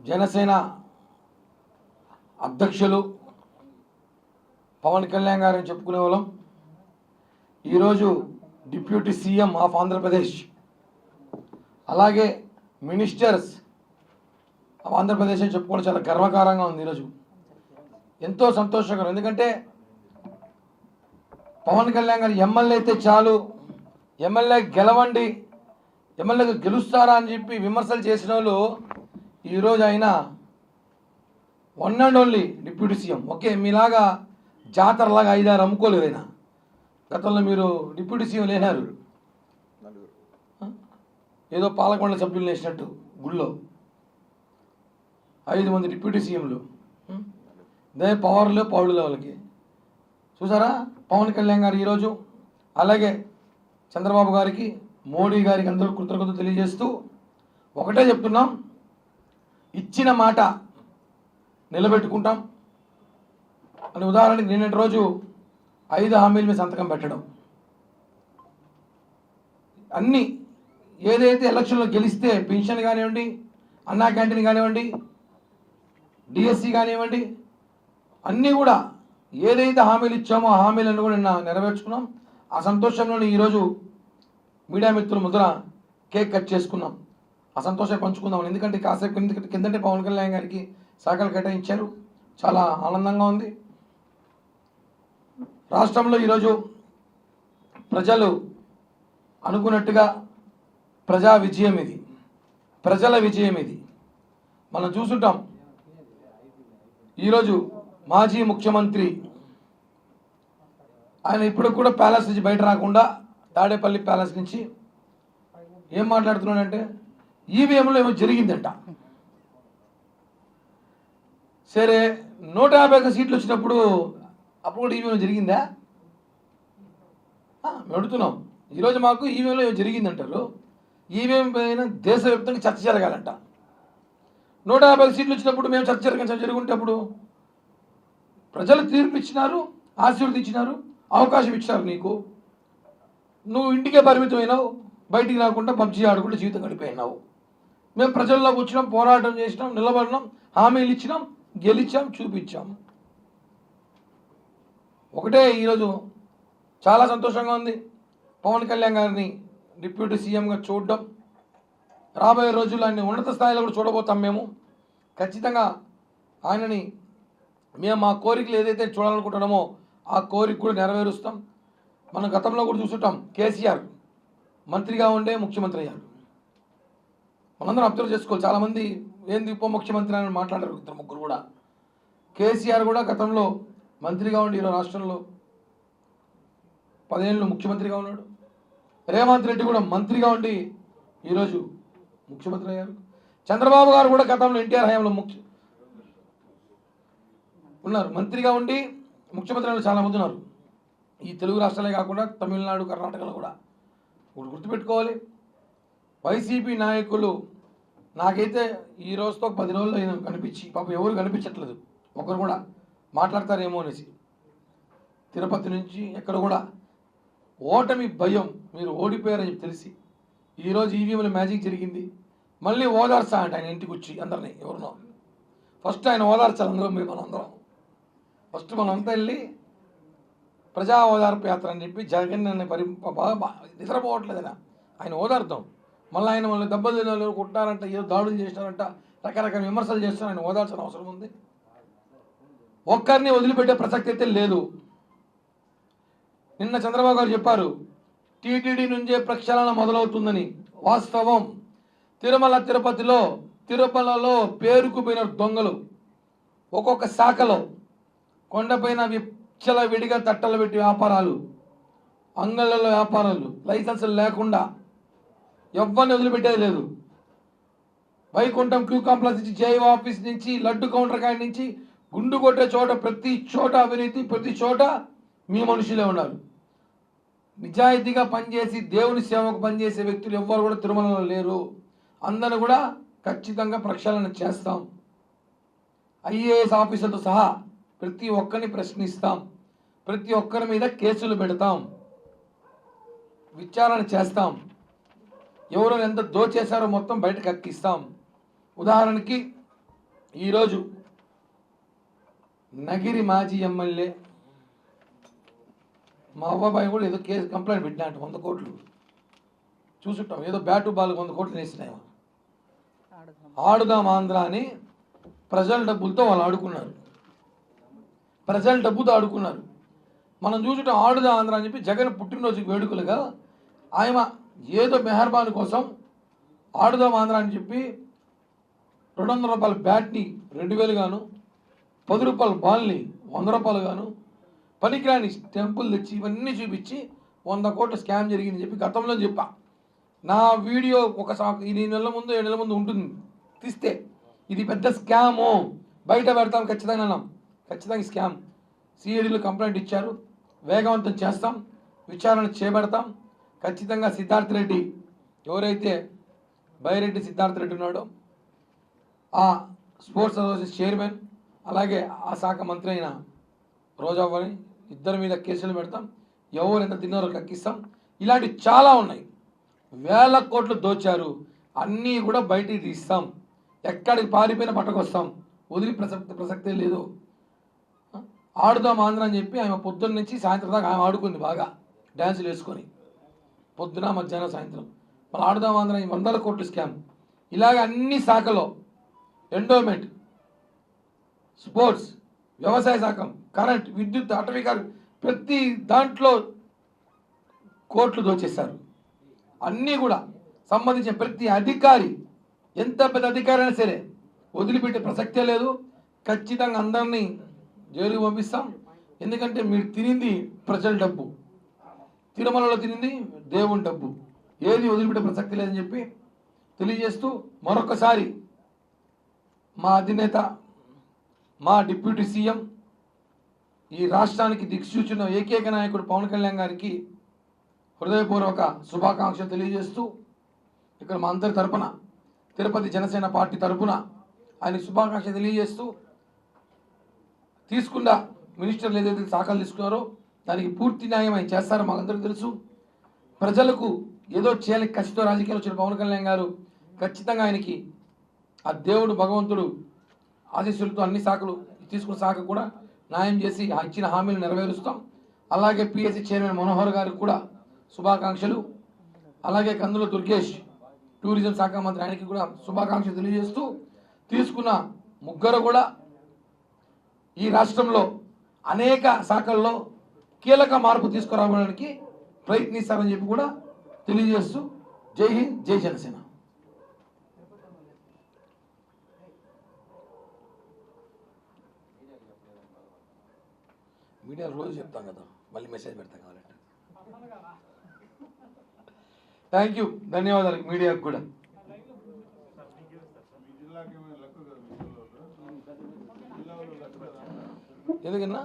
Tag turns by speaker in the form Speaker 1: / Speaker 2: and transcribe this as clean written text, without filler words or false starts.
Speaker 1: జనసేన అధ్యక్షులు పవన్ కళ్యాణ్ గారిని చెప్పుకునే వాళ్ళం. ఈరోజు డిప్యూటీ సీఎం ఆఫ్ ఆంధ్రప్రదేశ్, అలాగే మినిస్టర్స్ ఆఫ్ ఆంధ్రప్రదేశ్ అని చెప్పుకోవడం చాలా గర్వకారంగా ఉంది. ఈరోజు ఎంతో సంతోషకరం. ఎందుకంటే పవన్ కళ్యాణ్ గారు ఎమ్మెల్యే అయితే చాలు, ఎమ్మెల్యే గెలవండి, ఎమ్మెల్యేగా గెలుస్తారా అని చెప్పి విమర్శలు చేసిన వాళ్ళు ఈరోజు ఆయన one and only deputy CM. Okay, మీలాగా జాతరలాగా 5-6 అమ్ముకోలేదు ఆయన. గతంలో మీరు డిప్యూటీ సీఎం లేనారు, ఏదో పాలకొండ సభ్యులు వేసినట్టు గుళ్ళో 5 మంది డిప్యూటీ సీఎంలు, అదే పవర్లో పౌరుల వాళ్ళకి చూసారా. పవన్ కళ్యాణ్ గారు ఈరోజు అలాగే చంద్రబాబు గారికి, మోడీ గారికి అందరూ కృతజ్ఞతలు తెలియజేస్తూ ఒకటే చెప్తున్నాం, ఇచ్చిన మాట నిలబెట్టుకుంటాం అని. ఉదాహరణకి నిన్నటి రోజు 5 హామీల మీద సంతకం పెట్టడం, అన్నీ ఏదైతే ఎలక్షన్లో గెలిస్తే పెన్షన్ కానివ్వండి, అన్నా క్యాంటీన్ కానివ్వండి, డిఎస్సి కానివ్వండి, అన్నీ కూడా ఏదైతే హామీలు ఇచ్చామో ఆ హామీలను కూడా నిన్న నెరవేర్చుకున్నాం. ఆ సంతోషంలోనే ఈరోజు మీడియా మిత్రుల ముద్ర కేక్ కట్ చేసుకున్నాం. ఆ సంతోషం పంచుకుందాం. ఎందుకంటే కాసేపు కిందంటే పవన్ కళ్యాణ్ గారికి శాఖలు కేటాయించారు, చాలా ఆనందంగా ఉంది. రాష్ట్రంలో ఈరోజు ప్రజలు అనుకున్నట్టుగా ప్రజా విజయం ఇది, ప్రజల విజయం ఇది. మనం చూసుంటాం. ఈరోజు మాజీ ముఖ్యమంత్రి ఆయన ఇప్పుడు కూడా ప్యాలెస్ నుంచి బయట రాకుండా తాడేపల్లి ప్యాలెస్ నుంచి ఏం మాట్లాడుతున్నాడంటే ఈవీఎంలో ఏమో జరిగిందంట. సరే, 151 సీట్లు వచ్చినప్పుడు అప్పుడు కూడా ఈవీఎం జరిగిందా? మేము అడుగుతున్నాం. ఈరోజు మాకు ఈవీఎంలో ఏమో జరిగిందంటారు. ఈవీఎం పైన దేశవ్యాప్తంగా చర్చ జరగాలంట. 150 సీట్లు వచ్చినప్పుడు మేము చర్చ జరుగుంటే అప్పుడు ప్రజలు తీర్పు ఇచ్చినారు, ఆశీర్వదించినారు, అవకాశం ఇచ్చినారు. నువ్వు ఇంటికే పరిమితమైనావు, బయటికి రాకుండా పబ్జీ ఆడుకుంటూ జీవితం గడిపోయినావు. మేము ప్రజల్లోకి వచ్చినాం, పోరాటం చేసినాం, నిలబడినాం, హామీలు ఇచ్చినాం, గెలిచాం, చూపించాం. ఒకటే ఈరోజు చాలా సంతోషంగా ఉంది పవన్ కళ్యాణ్ గారిని డిప్యూటీ సీఎంగా చూడడం. రాబోయే రోజుల్లో ఆయన ఉన్నత స్థాయిలో కూడా చూడబోతాం. మేము ఖచ్చితంగా ఆయనని మేము మా కోరికలు ఏదైతే చూడాలనుకుంటున్నామో ఆ కోరిక కూడా నెరవేరుస్తాం. మనం గతంలో కూడా చూస్తుంటాం, కేసీఆర్ మంత్రిగా ఉండే ముఖ్యమంత్రి అయ్యారు. మనందరం అబ్జర్వ్ చేసుకోవాలి. చాలామంది ఏంది ఉప ముఖ్యమంత్రి అని మాట్లాడారు, 2-3 కూడా. కేసీఆర్ కూడా గతంలో మంత్రిగా ఉండి ఈరోజు రాష్ట్రంలో 10 ఏళ్ళు ముఖ్యమంత్రిగా ఉన్నాడు. రేవంత్ రెడ్డి కూడా మంత్రిగా ఉండి ఈరోజు ముఖ్యమంత్రి అయ్యారు. చంద్రబాబు గారు కూడా గతంలో ఎన్టీఆర్ హయాంలో ఉన్నారు, మంత్రిగా ఉండి ముఖ్యమంత్రి అయిన చాలామంది ఉన్నారు. ఈ తెలుగు రాష్ట్రాలే కాకుండా తమిళనాడు, కర్ణాటకలో కూడా. ఇప్పుడు గుర్తుపెట్టుకోవాలి, వైసీపీ నాయకులు నాకైతే ఈ రోజుతో 10 రోజులు అయినా కనిపించి పాపం ఎవరు కనిపించట్లేదు, ఒకరు కూడా మాట్లాడతారేమో అనేసి. తిరుపతి నుంచి ఎక్కడ కూడా ఓటమి భయం, మీరు ఓడిపోయారని చెప్పి తెలిసి ఈరోజు ఈవీఎంలో మ్యాజిక్ జరిగింది. మళ్ళీ ఓదార్చా అంటే ఆయన ఇంటికి వచ్చి అందరినీ, ఎవరినో ఫస్ట్ ఆయన ఓదార్చాలి. మనందరం ఫస్ట్ మనంతా వెళ్ళి ప్రజా ఓదార్పు యాత్ర అని చెప్పి జగన్ నిద్రపోవట్లేదైనా ఆయన ఓదార్తాం. మళ్ళీ ఆయన మళ్ళీ దెబ్బలు కొట్టారంట, ఏదో దాడులు చేసినారంట, రకరకాల విమర్శలు చేస్తారు. ఆయన ఓదార్చిన అవసరం ఉంది. ఒక్కరిని వదిలిపెట్టే ప్రసక్తి అయితే లేదు. నిన్న చంద్రబాబు గారు చెప్పారు, టీటీడీ నుంచే ప్రక్షాళన మొదలవుతుందని. వాస్తవం. తిరుమలలో పేరుకు పోయిన దొంగలు ఒక్కొక్క శాఖలో కొండపైన విచ్చల విడిగా తట్టలు పెట్టి వ్యాపారాలు, అంగళ్ళలో వ్యాపారాలు, లైసెన్సులు లేకుండా ఎవ్వరిని వదిలిపెట్టేది లేదు. వైకుంఠం క్యూ కాంప్లెక్స్ నుంచి, జైవ ఆఫీస్ నుంచి, లడ్డు కౌంటర్ కాడి నుంచి, గుండు కొట్టే చోట ప్రతి చోట అవినీతి, ప్రతి చోట మీ మనుషులే ఉన్నారు. నిజాయితీగా పనిచేసి దేవుని సేవకు పనిచేసే వ్యక్తులు ఎవ్వరు కూడా తిరుమలలో లేరు. అందరూ కూడా ఖచ్చితంగా ప్రక్షాళన చేస్తాం. ఐఏఎస్ ఆఫీసర్తో సహా ప్రతి ఒక్కరిని ప్రశ్నిస్తాం, ప్రతి ఒక్కరి మీద కేసులు పెడతాం, విచారణ చేస్తాం. ఎవరు ఎంత దోచేశారో మొత్తం బయటకు ఎక్కిస్తాం. ఉదాహరణకి ఈరోజు నగిరి మాజీ ఎమ్మెల్యే మా అవ్వబాయి కూడా ఏదో కేసు కంప్లైంట్ పెట్టినట్టు 100 కోట్లు చూసుంటాం. ఏదో బ్యాటు బాల్ 100 కోట్లు వేసినాయి. ఆడుదాం ఆంధ్ర అని ప్రజల డబ్బులతో వాళ్ళు ఆడుకున్నారు. ప్రజల డబ్బుతో ఆడుకున్నారు. మనం చూసుంటాం ఆడుదాం ఆంధ్ర అని చెప్పి జగన్ పుట్టినరోజుకి వేడుకలుగా ఆయన ఏదో మెహర్బాన్ కోసం ఆడుదాం ఆంధ్ర అని చెప్పి 200 రూపాయల బ్యాట్ని 2000 గాను, 10 రూపాయల బాల్ని 100 రూపాయలు గాను, పనికిరాని స్టెంపుల్ తెచ్చి ఇవన్నీ చూపించి 100 కోట్లు స్కామ్ జరిగిందని చెప్పి గతంలో చెప్పా. నా వీడియో ఈ 7 నెలల ముందు ఉంటుంది తీస్తే, ఇది పెద్ద స్కాము బయట పెడతాం ఖచ్చితంగా అన్నాం. ఖచ్చితంగా స్కామ్. సిఐడిలో కంప్లైంట్ ఇచ్చారు, వేగవంతం చేస్తాం, విచారణ చేపడతాం. ఖచ్చితంగా సిద్ధార్థ రెడ్డి ఎవరైతే బైరెడ్డి సిద్ధార్థ రెడ్డి ఉన్నాడో ఆ స్పోర్ట్స్ అసోసియేషన్ చైర్మన్, అలాగే ఆ శాఖ మంత్రి అయిన రోజావాణి ఇద్దరి మీద కేసులు పెడతాం. ఎవరు ఎంత తిన్నారో కక్కిస్తాం. ఇలాంటివి చాలా ఉన్నాయి. 1000 కోట్లు దోచారు, అన్నీ కూడా బయటికి తీస్తాం. ఎక్కడికి పారిపోయినా పట్టుకొస్తాం. వదిలి ప్రసక్తే లేదు. ఆడుదాం ఆంధ్ర అని చెప్పి ఆమె పొద్దున్న నుంచి సాయంత్రం దాకా ఆమె ఆడుకుంది బాగా డ్యాన్సులు వేసుకొని, పొద్దున మధ్యాహ్నం సాయంత్రం. మళ్ళీ ఆడుదాం ఆంధ్ర 100 కోట్లు స్కామ్. ఇలాగ అన్ని శాఖలో ఎండోమెంట్, స్పోర్ట్స్, వ్యవసాయ శాఖ, కరెంట్, విద్యుత్, అటవీ, ప్రతి దాంట్లో కోట్లు దోచేశారు. అన్నీ కూడా సంబంధించిన ప్రతి అధికారి, ఎంత పెద్ద అధికారి అయినా సరే వదిలిపెట్టే ప్రసక్తే లేదు. ఖచ్చితంగా అందరినీ జైలుకి పంపిస్తాం. ఎందుకంటే మీరు తినింది ప్రజల డబ్బు, తిరుమలలో తినింది దేవుని డబ్బు, ఏది వదిలిపెట్టే ప్రసక్తి లేదని చెప్పి తెలియజేస్తూ మరొకసారి మా అధినేత, మా డిప్యూటీ సీఎం, ఈ రాష్ట్రానికి దిక్సూచిన ఏకైక నాయకుడు పవన్ కళ్యాణ్ గారికి హృదయపూర్వక శుభాకాంక్షలు తెలియజేస్తూ, ఇక్కడ మా అందరి తరపున తిరుపతి జనసేన పార్టీ తరపున ఆయన శుభాకాంక్షలు తెలియజేస్తూ, తీసుకున్న మినిస్టర్లు ఏదైతే శాఖలు తీసుకున్నారో దానికి పూర్తి న్యాయం ఆయన చేస్తారో మాకందరికీ తెలుసు. ప్రజలకు ఏదో చేయాలి కసితో రాజకీయాలు వచ్చిన పవన్ కళ్యాణ్ గారు ఖచ్చితంగా ఆయనకి ఆ దేవుడు భగవంతుడు ఆశీస్సులతో అన్ని శాఖలు తీసుకున్న శాఖ కూడా న్యాయం చేసి ఇచ్చిన హామీలు నెరవేరుస్తాం. అలాగే పిఎస్సి చైర్మన్ మనోహర్ గారికి కూడా శుభాకాంక్షలు. అలాగే కందుల దుర్గేష్ టూరిజం శాఖ మంత్రి, ఆయనకి కూడా శుభాకాంక్షలు తెలియజేస్తూ, తీసుకున్న ముగ్గురు కూడా ఈ రాష్ట్రంలో అనేక శాఖల్లో కీలక మార్పు తీసుకురావడానికి ప్రయత్నిస్తారని చెప్పి కూడా తెలియజేస్తూ, జై హింద్, జై జనసేన. మీడియా రోజు చెప్తాం కదా, మళ్ళీ మెసేజ్ పెడతాం కావాలంటే. థ్యాంక్ యూ, ధన్యవాదాలు మీడియాకు కూడా. ఎందుకన్నా